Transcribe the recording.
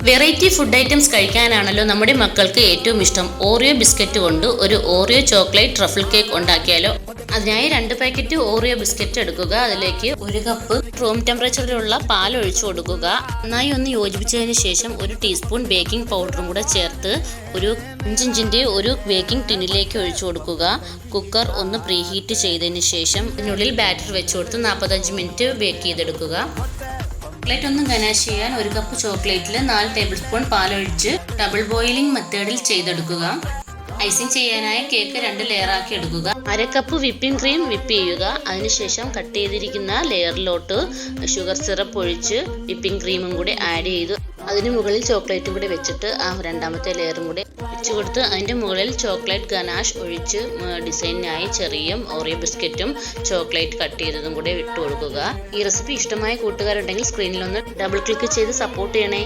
Variety food items കഴിക്കാനാണല്ലോ നമ്മുടെ മക്കൾക്ക് ഏറ്റവും ഇഷ്ടം. ഓറിയോ ബിസ്ക്കറ്റ് കൊണ്ട് ഒരു ഓറിയോ ചോക്ലേറ്റ് ട്രഫിൾ കേക്ക് ഉണ്ടാക്കിയാലോ? അതിനായി 2 പാക്കറ്റ് ഓറിയോ ബിസ്ക്കറ്റ് എടുക്കുക. അതിലേക്ക് 1 കപ്പ് റൂം ടെമ്പറേച്ചറിലുള്ള പാൽ ഒഴിച്ചു കൊടുക്കുക. നന്നായി ഒന്ന് യോജിപ്പിച്ചതിന് ശേഷം 1 ടീസ്പൂൺ ബേക്കിംഗ് പൗഡറും കൂടെ ചേർത്ത് ഒരു 5 ഇഞ്ചിന്റെ ഒരു ബേക്കിംഗ് ടിന്നിലേക്ക് ഒഴിച്ചു കൊടുക്കുക. കുക്കർ ഒന്ന് പ്രീഹീറ്റ് ചെയ്തതിന് ശേഷം ഇതിനുള്ളിൽ ബാറ്റർ വെച്ചു കൊടുത്ത് 45 മിനിറ്റ് ബേക്ക് ചെയ്തെടുക്കുക. ചോക്ലേറ്റ് ഒന്ന് ഗനാഷ് ചെയ്യാൻ 1 കപ്പ് ചോക്ലേറ്റിൽ 4 ടേബിൾ സ്പൂൺ പാലൊഴിച്ച് ഡബിൾ ബോയിലിംഗ് മെത്തേഡിൽ ചെയ്തെടുക്കുക. ഐസിങ് ചെയ്യാനായി കേക്ക് 2 ലെയറാക്കി എടുക്കുക. 1/2 കപ്പ് വിപ്പിംഗ് ക്രീം വിപ്പ് ചെയ്യുക. അതിനുശേഷം കട്ട് ചെയ്തിരിക്കുന്ന ലെയറിലോട്ട് ഷുഗർ സിറപ്പ് ഒഴിച്ച് വിപ്പിംഗ് ക്രീമും കൂടി ആഡ് ചെയ്തു അതിന് മുകളിൽ ചോക്ലേറ്റും കൂടി വെച്ചിട്ട് ആ 2ാമത്തെ ലെയറും കൂടി വെച്ച് കൊടുത്ത് അതിൻ്റെ മുകളിൽ ചോക്ലേറ്റ് ഗനാഷ് ഒഴിച്ച് ഡിസൈനായി ചെറിയ ഓറിയോ ബിസ്ക്കറ്റും ചോക്ലേറ്റ് കട്ട് ചെയ്തതും കൂടി ഇട്ട് കൊടുക്കുക. ഈ റെസിപ്പി ഇഷ്ടമായ കൂട്ടുകാരുണ്ടെങ്കിൽ സ്ക്രീനിലൊന്ന് ഡബിൾ ക്ലിക്ക് ചെയ്ത് സപ്പോർട്ട് ചെയ്യണേ.